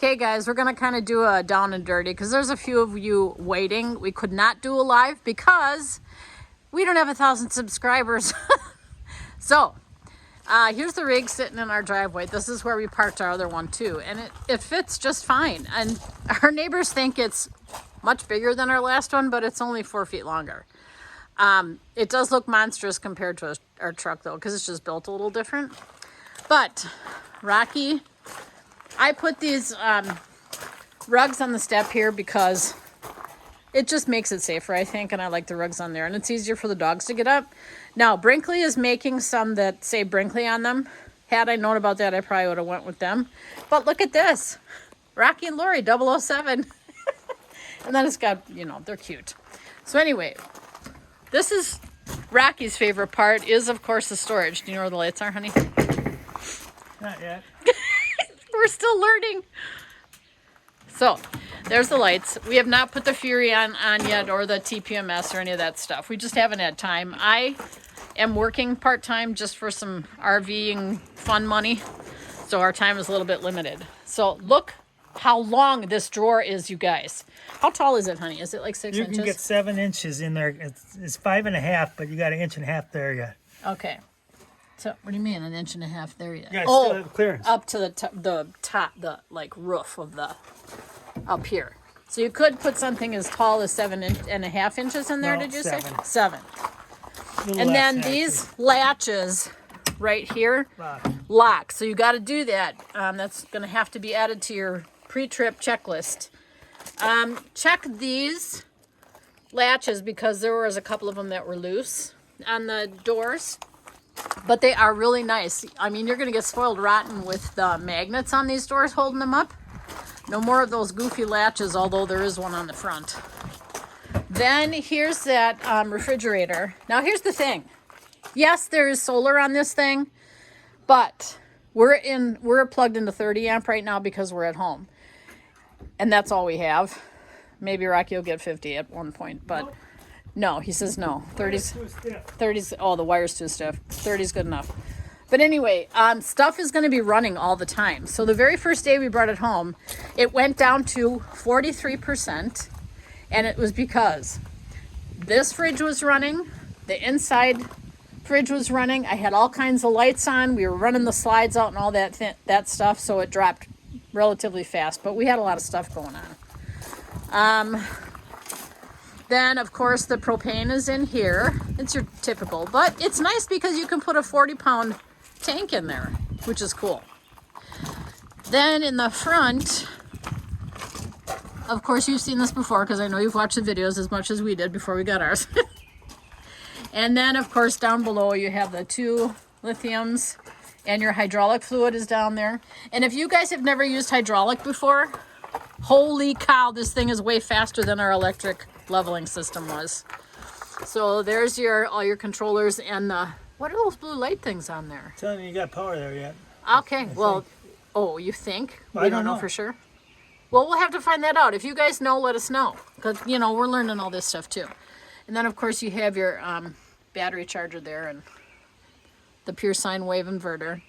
Okay, guys, we're going to kind of do a down and dirty because there's a few of you waiting. We could not do a live because we don't have 1,000 subscribers. So, here's the rig sitting in our driveway. This is where we parked our other one too. And it fits just fine. And our neighbors think it's much bigger than our last one, but it's only 4 feet longer. It does look monstrous compared to our truck though, because it's just built a little different. But, Rocky, I put these rugs on the step here because it just makes it safer, I think, and I like the rugs on there, and it's easier for the dogs to get up. Now, Brinkley is making some that say Brinkley on them. Had I known about that, I probably would have went with them. But look at this. Rocky and Lori, 007. And then it's got, you know, they're cute. So anyway, this is Rocky's favorite part is, of course, the storage. Do you know where the lights are, honey? Not yet. We're still learning. So, there's the lights. We have not put the Fury on yet, or the TPMS or any of that stuff. We just haven't had time. I am working part-time just for some RVing fun money, so our time is a little bit limited. So, look how long this drawer is, you guys. How tall is it, honey? Is it like 6 inches? You can get 7 inches in there. It's 5.5, but you got 1.5 inches there yet. Okay. So, what do you mean, 1.5 inches there yet? Yeah, still have clearance. Up to the top, the like roof of the, up here. So you could put something as tall as 7.5 inches in there, No, did you 7. say? 7. And then these latches right here, lock. So you got to do that. That's going to have to be added to your pre-trip checklist. Check these latches because there was a couple of them that were loose on the doors. But they are really nice. I mean, you're going to get spoiled rotten with the magnets on these doors holding them up. No more of those goofy latches, although there is one on the front. Then here's that refrigerator. Now, here's the thing. Yes, there is solar on this thing, but we're plugged into 30 amp right now because we're at home. And that's all we have. Maybe Rocky will get 50 at one point, but... No, he says no. 30's, oh, the wire's too stiff. 30's good enough. But anyway, stuff is going to be running all the time. So the very first day we brought it home, it went down to 43%. And it was because this fridge was running, the inside fridge was running. I had all kinds of lights on. We were running the slides out and all that stuff. So it dropped relatively fast. But we had a lot of stuff going on. Then, of course, the propane is in here. It's your typical, but it's nice because you can put a 40-pound tank in there, which is cool. Then in the front, of course, you've seen this before because I know you've watched the videos as much as we did before we got ours. And then, of course, down below you have the 2 lithiums and your hydraulic fluid is down there. And if you guys have never used hydraulic before, holy cow, this thing is way faster than our electric leveling system was. So there's all your controllers and the, what are those blue light things on there? Telling you got power there yet. Okay, well, oh, you think? We don't know for sure. Well, we'll have to find that out. If you guys know, let us know. Because, you know, we're learning all this stuff too. And then, of course, you have your battery charger there and the pure sine wave inverter,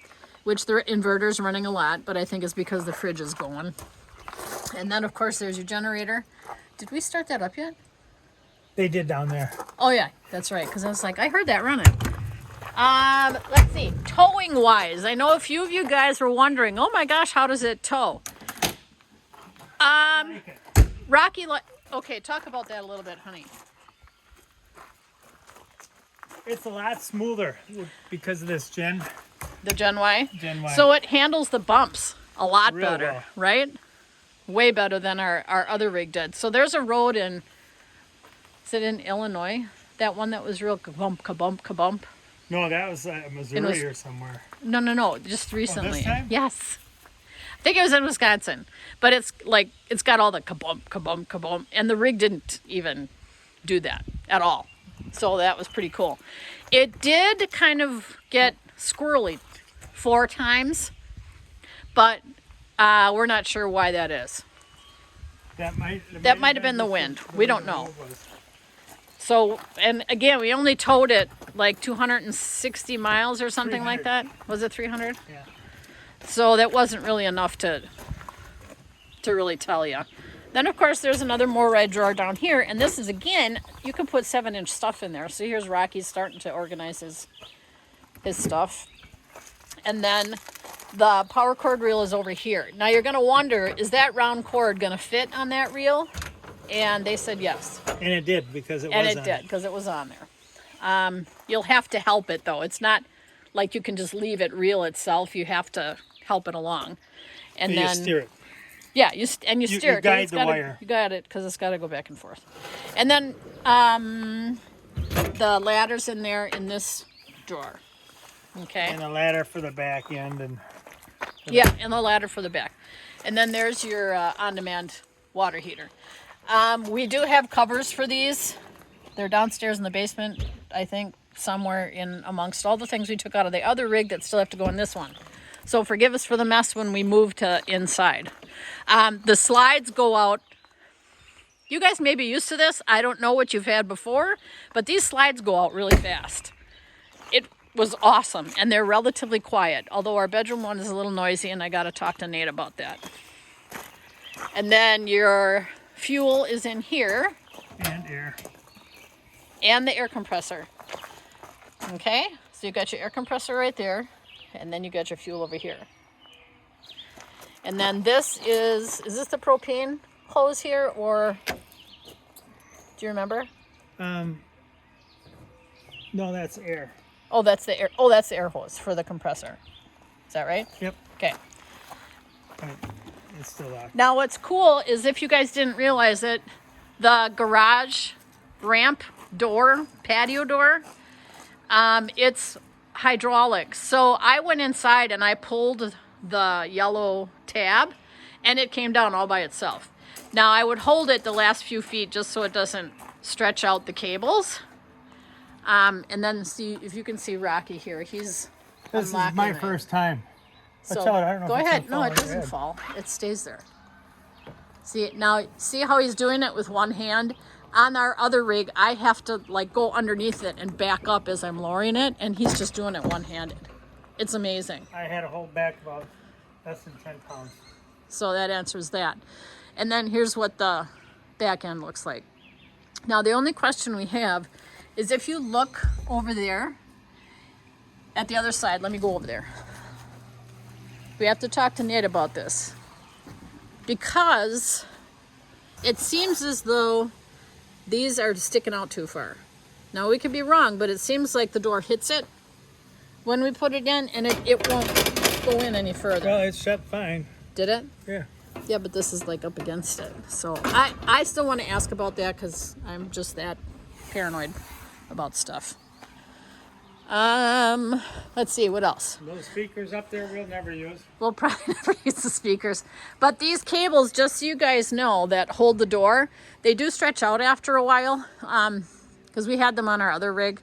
which the inverter's running a lot, but I think it's because the fridge is going. And then, of course, there's your generator. Did we start that up yet? They did down there. Oh, yeah, that's right, because I was like, I heard that running. Let's see, towing wise, I know a few of you guys were wondering, oh my gosh, how does it tow? Rocky, okay, talk about that a little bit, honey. It's a lot smoother because of this Gen. The Gen Y? Gen Y. So it handles the bumps a lot Real better, well. right? Way better than our other rig did. So there's a road in, is it in Illinois? That one that was real kabump, kabump, kabump. No, that was Missouri or somewhere. No, just recently. This time? Yes. I think it was in Wisconsin. But it's like, it's got all the kabump, kabump, kabump. And the rig didn't even do that at all. So that was pretty cool. It did kind of get squirrely 4 times. But we're not sure why that is. That might have been the wind. We don't know. So, and again, we only towed it like 260 miles or something like that. Was it 300? Yeah. So that wasn't really enough to to really tell you. Then, of course, there's another more red drawer down here. And this is, again, you can put 7-inch stuff in there. So here's Rocky starting to organize his stuff. And then the power cord reel is over here. Now, you're going to wonder, is that round cord going to fit on that reel? And they said yes. And it did, because it was on. And it did, because it was on there. You'll have to help it, though. It's not like you can just leave it reel itself. You have to help it along. And so then you steer it. Yeah, you steer it. You guide the wire. You got it, because it's got to go back and forth. And then the ladder's in there in this drawer. Okay. And a ladder for the back end. And the ladder for the back. And then there's your on-demand water heater. We do have covers for these. They're downstairs in the basement, I think, somewhere in amongst all the things we took out of the other rig that still have to go in this one. So forgive us for the mess when we move to inside. The slides go out. You guys may be used to this. I don't know what you've had before, but these slides go out really fast. It was awesome, and they're relatively quiet, although our bedroom one is a little noisy, and I got to talk to Nate about that. And then your fuel is in here. And air. And the air compressor. Okay, so you got your air compressor right there, and then you got your fuel over here. And then this is this the propane hose here, or do you remember? No, that's air. Oh, that's the air. Oh, that's the air hose for the compressor. Is that right? Yep. Okay. It's still locked. Now, what's cool is, if you guys didn't realize it, the garage ramp door, patio door, it's hydraulic. So I went inside and I pulled the yellow tab, and it came down all by itself. Now, I would hold it the last few feet just so it doesn't stretch out the cables. And then see if you can see Rocky here. He's This is unlocking my it. first time. So I don't know go if it's ahead. gonna No, fall it on doesn't your head. fall. It stays there. See now. See how he's doing it with one hand. On our other rig, I have to like go underneath it and back up as I'm lowering it, and he's just doing it one-handed. It's amazing. I had to hold back about less than 10 pounds. So that answers that. And then here's what the back end looks like. Now, the only question we have is, if you look over there at the other side, let me go over there. We have to talk to Nate about this, because it seems as though these are sticking out too far. Now, we could be wrong, but it seems like the door hits it when we put it in, and it won't go in any further. Well, it's shut fine. Did it? Yeah. Yeah, but this is like up against it. So I still want to ask about that, because I'm just that paranoid about stuff. Let's see, what else? Those speakers up there we'll never use. We'll probably never use the speakers. But these cables, just so you guys know, that hold the door, they do stretch out after a while, because we had them on our other rig.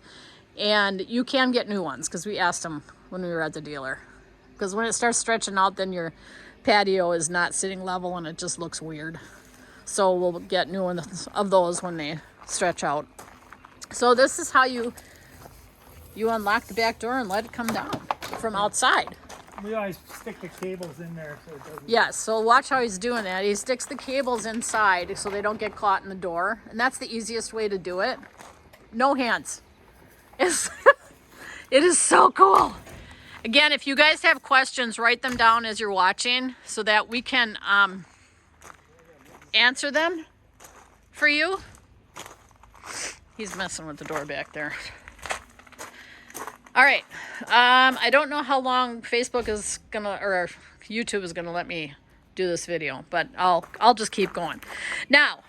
And you can get new ones, because we asked them when we were at the dealer. Because when it starts stretching out, then your patio is not sitting level, and it just looks weird. So we'll get new ones of those when they stretch out. So this is how you unlock the back door and let it come down from outside. We always stick the cables in there so it doesn't... Yes, so watch how he's doing that. He sticks the cables inside so they don't get caught in the door. And that's the easiest way to do it. No hands. It is so cool. Again, if you guys have questions, write them down as you're watching so that we can answer them for you. He's messing with the door back there. All right. I don't know how long Facebook is gonna, or YouTube is gonna let me do this video, but I'll just keep going. Now,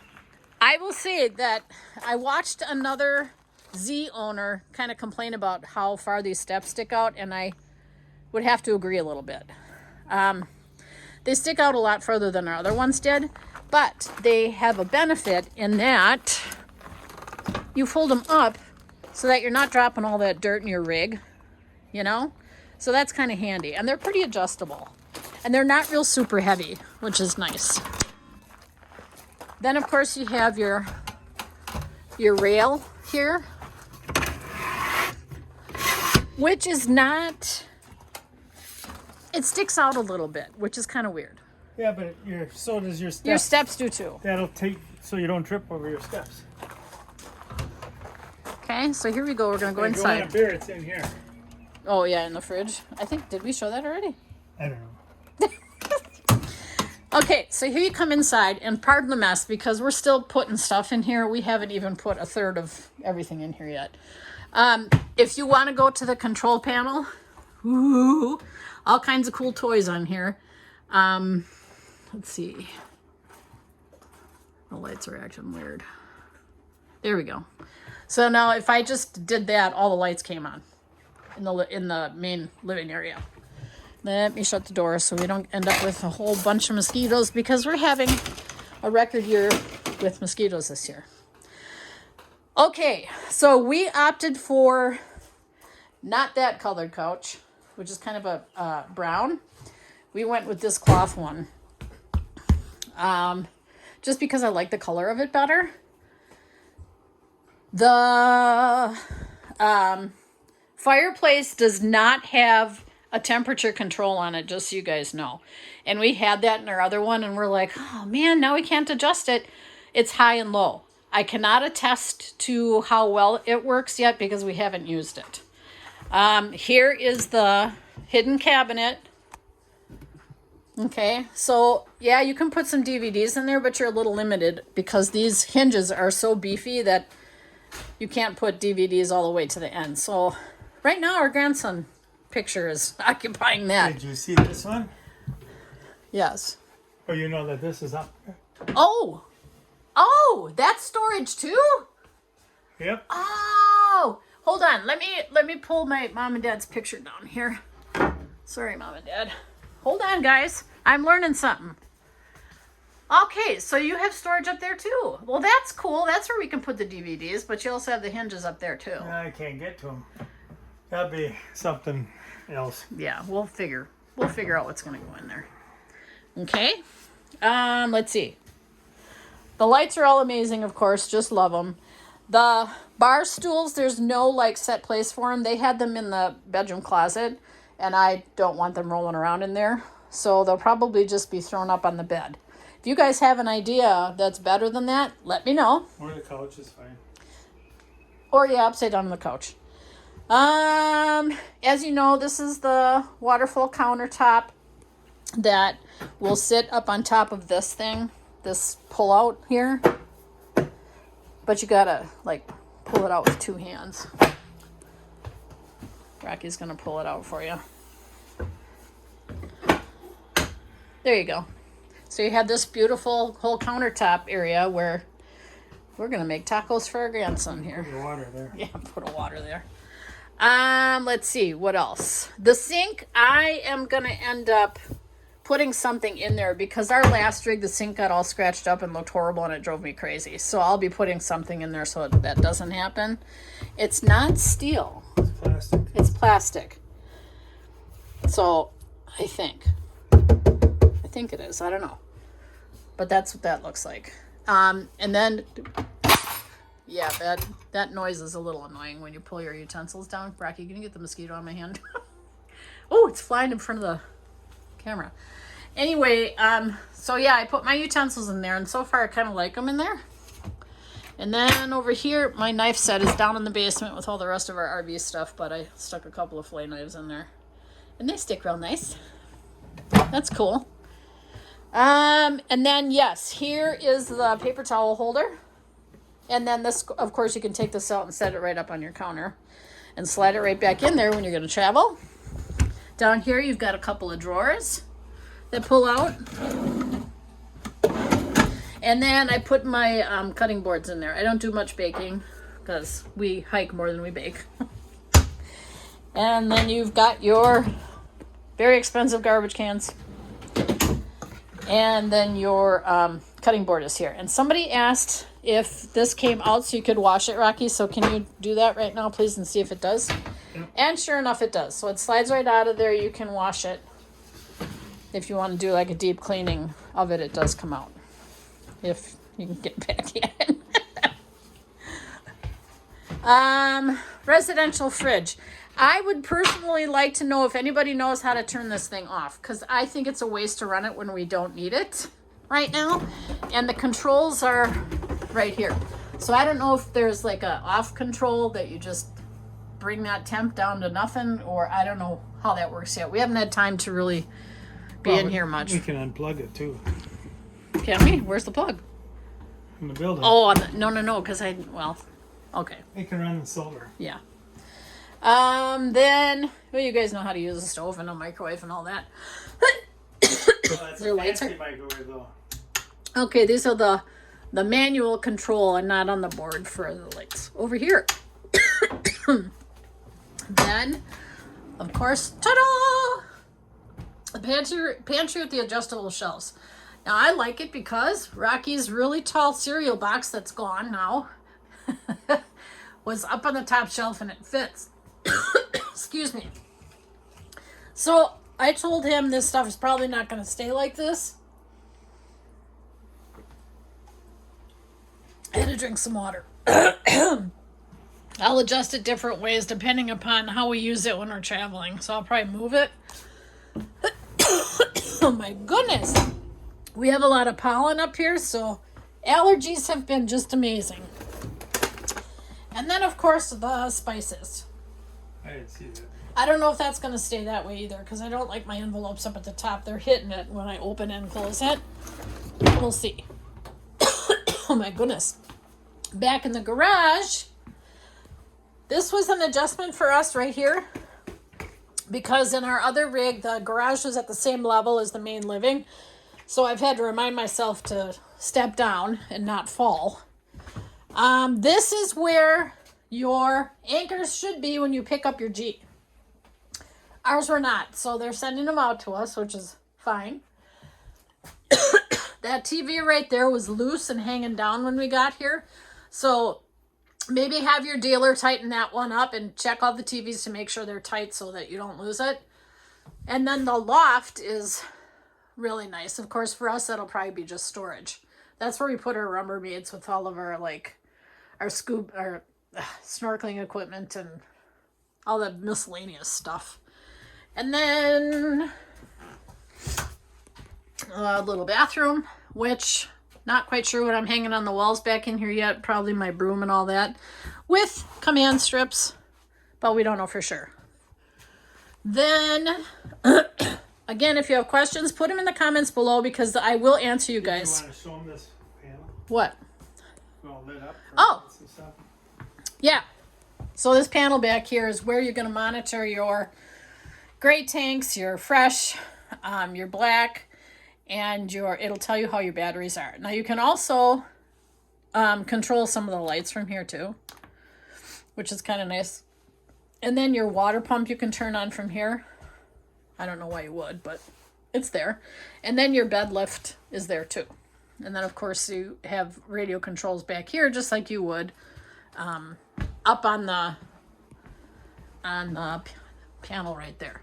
I will say that I watched another Z owner kind of complain about how far these steps stick out, and I would have to agree a little bit. They stick out a lot further than our other ones did, but they have a benefit in that you fold them up so that you're not dropping all that dirt in your rig, you know? So that's kind of handy. And they're pretty adjustable. And they're not real super heavy, which is nice. Then, of course, you have your rail here, which is not... It sticks out a little bit, which is kind of weird. Yeah, but so does your steps. Your steps do too. That'll take so you don't trip over your steps. Okay, so here we go. We're gonna go inside. If you want a beer, it's in here. Oh yeah, in the fridge. I think, did we show that already? I don't know. Okay, so here you come inside, and pardon the mess because we're still putting stuff in here. We haven't even put a third of everything in here yet. If you want to go to the control panel, ooh, all kinds of cool toys on here. Let's see. The lights are acting weird. There we go. So now if I just did that, all the lights came on in the main living area. Let me shut the door so we don't end up with a whole bunch of mosquitoes because we're having a record year with mosquitoes this year. Okay, so we opted for not that colored couch, which is kind of a brown. We went with this cloth one. Just because I like the color of it better. The Fireplace does not have a temperature control on it, just so you guys know. And we had that in our other one, and we're like, oh man, now we can't adjust it. It's high and low. I cannot attest to how well it works yet because we haven't used it. Here is the hidden cabinet. Okay, so yeah, you can put some DVDs in there, but you're a little limited because these hinges are so beefy that you can't put DVDs all the way to the end. So right now our grandson picture is occupying that. Did you see this one? Yes. Or you know that this is up there? Oh, that's storage too? Yep. Oh, hold on. Let me pull my mom and dad's picture down here. Sorry, mom and dad. Hold on, guys. I'm learning something. Okay, so you have storage up there too. Well, that's cool. That's where we can put the DVDs, but you also have the hinges up there too. I can't get to them. That'll be something else. Yeah, we'll figure out what's going to go in there. Okay. Let's see. The lights are all amazing, of course. Just love them. The bar stools, there's no like set place for them. They had them in the bedroom closet, and I don't want them rolling around in there. So they'll probably just be thrown up on the bed. If you guys have an idea that's better than that, let me know. Or the couch is fine. Or yeah, upside down on the couch. As you know, this is the waterfall countertop that will sit up on top of this thing, this pull out here. But you gotta like pull it out with two hands. Rocky's gonna pull it out for you. There you go. So you have this beautiful whole countertop area where we're gonna make tacos for our grandson here. Put the water there. Yeah, put a water there. Let's see, what else? The sink, I am gonna end up putting something in there because our last rig, the sink got all scratched up and looked horrible and it drove me crazy. So I'll be putting something in there so that doesn't happen. It's not steel. It's plastic. It's plastic. So I think it is. I don't know. But that's what that looks like. And then, yeah, that noise is a little annoying when you pull your utensils down. Rocky, can you get the mosquito on my hand? Oh, it's flying in front of the camera. Anyway, so yeah, I put my utensils in there, and so far I kind of like them in there. And then over here, my knife set is down in the basement with all the rest of our RV stuff, but I stuck a couple of fillet knives in there. And they stick real nice. That's cool. And then, yes, here is the paper towel holder. And then this, of course, you can take this out and set it right up on your counter and slide it right back in there when you're going to travel. Down here, you've got a couple of drawers that pull out. And then I put my cutting boards in there. I don't do much baking because we hike more than we bake. And then you've got your very expensive garbage cans. And then your cutting board is here. And somebody asked if this came out so you could wash it, Rocky. So can you do that right now, please, and see if it does? Yeah. And sure enough, it does. So it slides right out of there. You can wash it. If you want to do like a deep cleaning of it, it does come out. If you can get back in. Residential fridge. I would personally like to know if anybody knows how to turn this thing off, because I think it's a waste to run it when we don't need it right now. And the controls are right here. So I don't know if there's like a off control that you just bring that temp down to nothing, or I don't know how that works yet. We haven't had time to really be in here much. We can unplug it too. Can we? Where's the plug? In the building. Oh, no, because okay. It can run the solar. Yeah. Then, well, you guys know how to use a stove and a microwave and all that. Well, that's Their a lights fancy microwave though. Okay, these are the manual control and not on the board for the lights. Over here. Then, of course, ta-da! The pantry with the adjustable shelves. Now, I like it because Rocky's really tall cereal box that's gone now was up on the top shelf and it fits. Excuse me. So, I told him this stuff is probably not going to stay like this. I had to drink some water. I'll adjust it different ways depending upon how we use it when we're traveling. So I'll probably move it. Oh my goodness. We have a lot of pollen up here, so allergies have been just amazing. And then, of course, the spices. I didn't see that. I don't know if that's going to stay that way either, because I don't like my envelopes up at the top. They're hitting it when I open and close it. We'll see. Oh my goodness. Back in the garage, this was an adjustment for us right here, because in our other rig, the garage was at the same level as the main living. So I've had to remind myself to step down and not fall. This is where your anchors should be when you pick up your Jeep. Ours were not, so they're sending them out to us, which is fine. That TV right there was loose and hanging down when we got here. So maybe have your dealer tighten that one up and check all the TVs to make sure they're tight so that you don't lose it. And then the loft is really nice. Of course, for us, that'll probably be just storage. That's where we put our Rubbermaids with all of our, like, our snorkeling equipment and all the miscellaneous stuff. And then a little bathroom, which not quite sure what I'm hanging on the walls back in here yet. Probably my broom and all that with command strips, but we don't know for sure. Then, again, if you have questions, put them in the comments below because I will answer you guys. You want to show them this panel? What? All lit up. Oh. Some stuff. Yeah. So this panel back here is where you're going to monitor your gray tanks, your fresh, your black, and it'll tell you how your batteries are. Now you can also control some of the lights from here too, which is kind of nice. And then your water pump you can turn on from here. I don't know why you would, but it's there. And then your bed lift is there too. And then of course you have radio controls back here, just like you would up on the panel right there.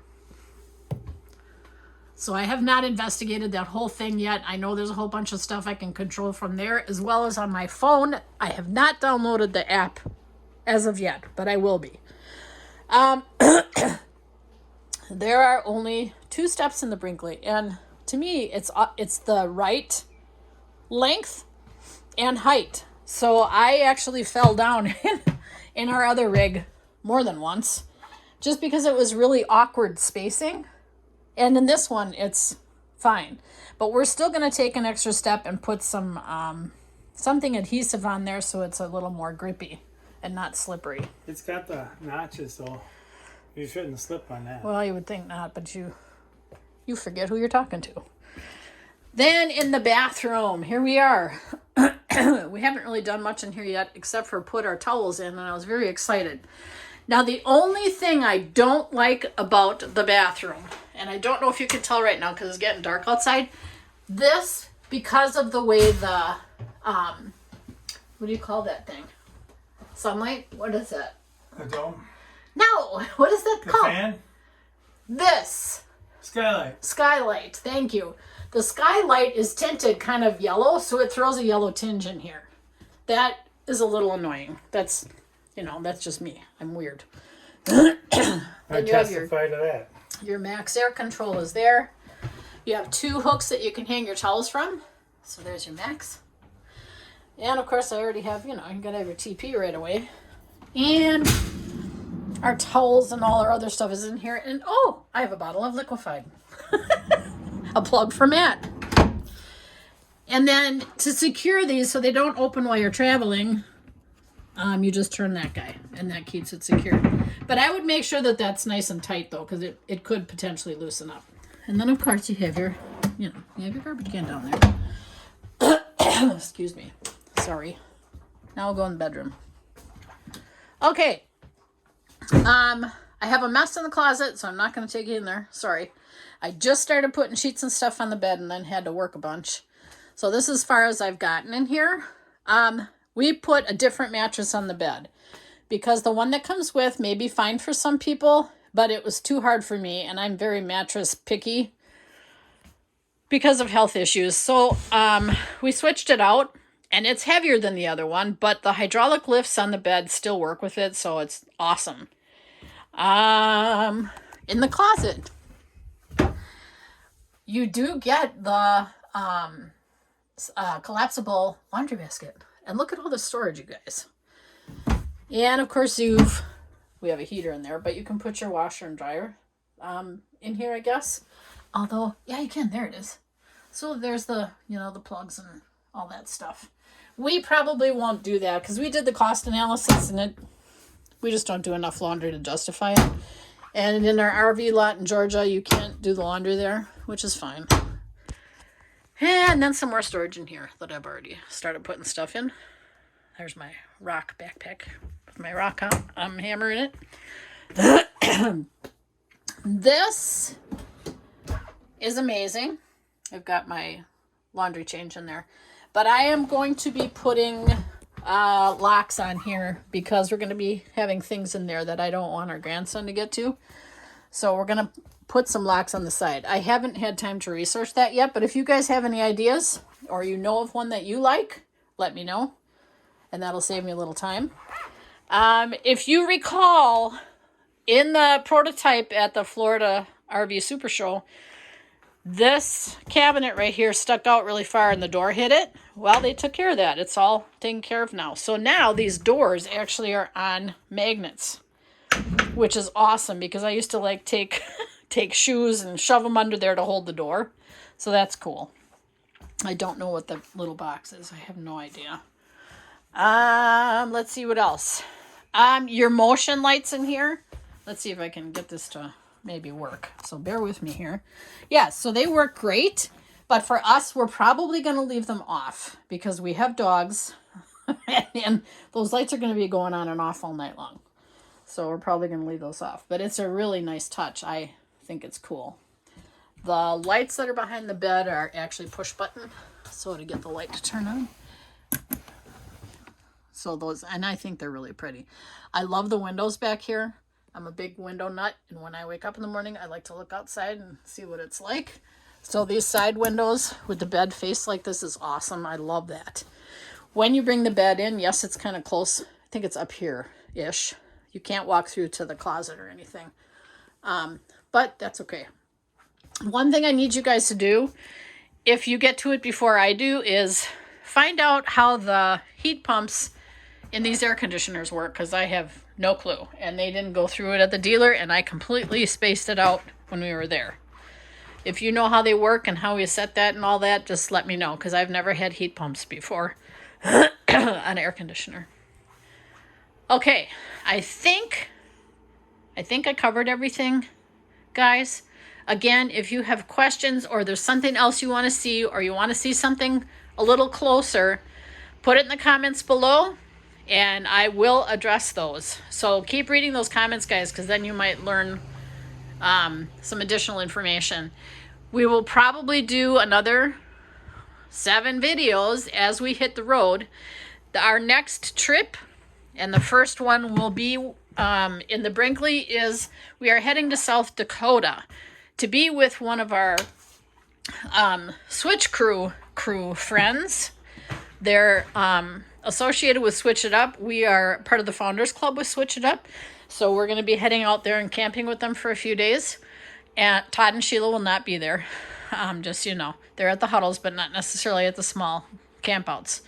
So I have not investigated that whole thing yet. I know there's a whole bunch of stuff I can control from there, as well as on my phone. I have not downloaded the app as of yet, but I will be. There are only 2 steps in the Brinkley, and to me, it's the right length and height. So I actually fell down in our other rig more than once, just because it was really awkward spacing. And in this one, it's fine. But we're still going to take an extra step and put some something adhesive on there so it's a little more grippy and not slippery. It's got the notches, so you shouldn't slip on that. Well, you would think not, but you forget who you're talking to. Then in the bathroom, here we are. We haven't really done much in here yet except for put our towels in, and I was very excited. Now, the only thing I don't like about the bathroom, and I don't know if you can tell right now because it's getting dark outside, this, because of the way the, what do you call that thing? Sunlight? What is it? The dome? No! What is that called? The fan? This. Skylight. Skylight, thank you. The skylight is tinted kind of yellow, so it throws a yellow tinge in here. That is a little annoying. That's just me. I'm weird. I Then you have testify to that. your max air control is there. You have 2 hooks that you can hang your towels from. So there's your max. And of course I already have, you gotta have your TP right away. And our towels and all our other stuff is in here. And oh, I have a bottle of liquefied. A plug for Matt. And then to secure these so they don't open while you're traveling, you just turn that guy and that keeps it secure. But I would make sure that that's nice and tight though, because it could potentially loosen up. And then of course you have your, you have your garbage can down there. Excuse me. Sorry. Now we'll go in the bedroom. Okay. I have a mess in the closet, so I'm not going to take you in there. Sorry. I just started putting sheets and stuff on the bed and then had to work a bunch. So this is as far as I've gotten in here. We put a different mattress on the bed because the one that comes with may be fine for some people, but it was too hard for me, and I'm very mattress picky because of health issues. So we switched it out, and it's heavier than the other one, but the hydraulic lifts on the bed still work with it, so it's awesome. In the closet, you do get the collapsible laundry basket. And look at all the storage, you guys. And of course we have a heater in there, but you can put your washer and dryer in here, I guess. Although, yeah, you can. There it is. So there's the, the plugs and all that stuff. We probably won't do that because we did the cost analysis and we just don't do enough laundry to justify it. And in our RV lot in Georgia, you can't do the laundry there, which is fine. And then some more storage in here that I've already started putting stuff in. There's my rock backpack with my rock hammer in it. This is amazing. I've got my laundry change in there. But I am going to be putting locks on here because we're going to be having things in there that I don't want our grandson to get to. So we're going to put some locks on the side. I haven't had time to research that yet, but if you guys have any ideas or you know of one that you like, let me know. And that'll save me a little time. If you recall, in the prototype at the Florida RV Super Show, this cabinet right here stuck out really far and the door hit it. Well, they took care of that. It's all taken care of now. So now these doors actually are on magnets, which is awesome because I used to take shoes and shove them under there to hold the door. So that's cool. I don't know what the little box is. I have no idea. Let's see what else. Your motion lights in here. Let's see if I can get this to maybe work. So bear with me here. Yeah, so they work great. But for us, we're probably going to leave them off because we have dogs. And those lights are going to be going on and off all night long. So we're probably going to leave those off. But it's a really nice touch. I think it's cool. The lights that are behind the bed are actually push button. So to get the light to turn on. So those, and I think they're really pretty. I love the windows back here. I'm a big window nut. And when I wake up in the morning, I like to look outside and see what it's like. So these side windows with the bed faced like this is awesome. I love that. When you bring the bed in, yes, it's kind of close. I think it's up here-ish. You can't walk through to the closet or anything. But that's okay. One thing I need you guys to do, if you get to it before I do, is find out how the heat pumps in these air conditioners work, because I have no clue. And they didn't go through it at the dealer, and I completely spaced it out when we were there. If you know how they work and how we set that and all that, just let me know, because I've never had heat pumps before on an air conditioner. Okay, I think I covered everything, guys. Again, if you have questions or there's something else you want to see or you want to see something a little closer, put it in the comments below and I will address those. So keep reading those comments, guys, because then you might learn some additional information. We will probably do another 7 videos as we hit the road. Our next trip, and the first one will be in the Brinkley, is we are heading to South Dakota to be with one of our Switch crew friends. They're associated with Switch It Up. We are part of the Founders Club with Switch It Up. So we're going to be heading out there and camping with them for a few days. And Todd and Sheila will not be there. Just so you know, they're at the huddles, but not necessarily at the small campouts.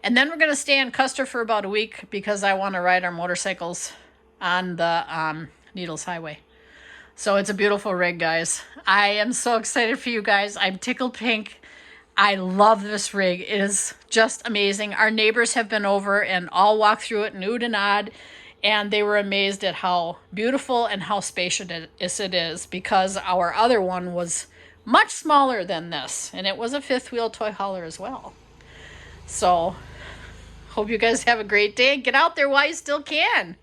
And then we're going to stay in Custer for about a week because I want to ride our motorcycles on the Needles Highway. So it's a beautiful rig, guys. I am so excited for you guys. I'm tickled pink. I love this rig. It is just amazing. Our neighbors have been over and all walked through it and oohed and awed, and they were amazed at how beautiful and how spacious it is, because our other one was much smaller than this, and it was a fifth wheel Toyhauler as well. So hope you guys have a great day. Get out there while you still can.